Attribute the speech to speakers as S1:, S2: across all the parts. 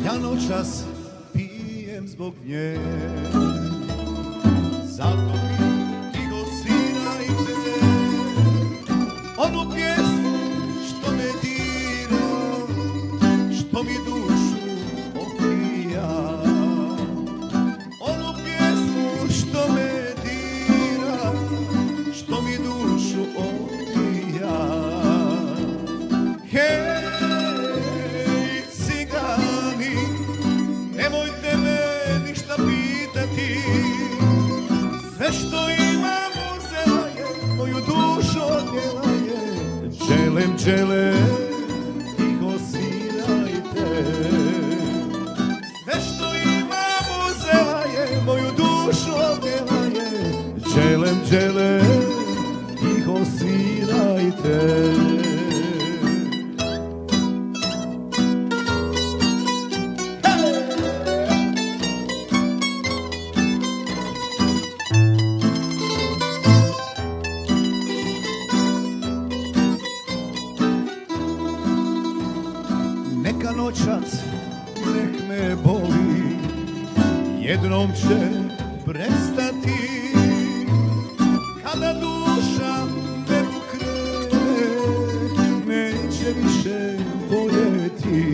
S1: Ja noćas pijem zbog nje, zato mi tiho svirajte onu pjesmu što me dira, što mi dušu okrija. Onu pjesmu što me dira, što mi dušu okrija. Hej, cigani, nemojte me ništa pitati, sve što imam uzela je, moju dušu odnijela je. Dželem, dželem, tiho svirajte, sve što imam uzela je, moju dušu odnijela je. Dželem, dželem, tiho svirajte. Neka noćas nek me boli, jednom će prestati, kada duša me pokrene, neće više boljeti.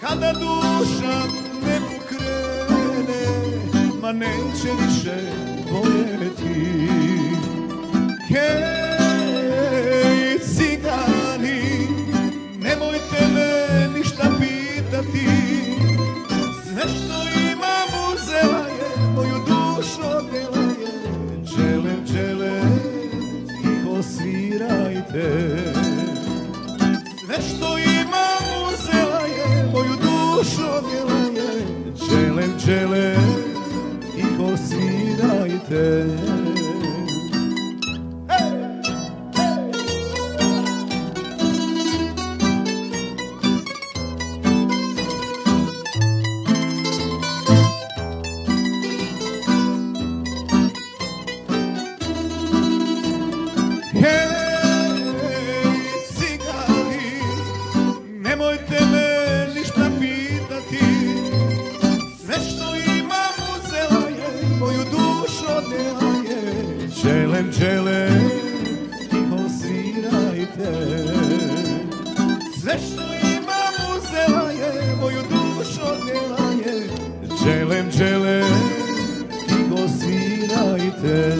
S1: Kada duša me pokrene, ma neće više boljeti. Hej, cigani, nemojte me ništa pitati, sve što imam uzela je, moju dušu odnijela je. Dželem, dželem, tiho svirajte, sve što imam uzela je, moju dušu odnijela je. Dželem, dželem, tiho svirajte. Hej, cigani, nemojte me ništa pitati, sve što imam uzela je, moju dušu odnijela je. Dželem, dželem, tiho svirajte, sve što imam uzela je, moju dušu odnijela je. Dželem, dželem, tiho svirajte.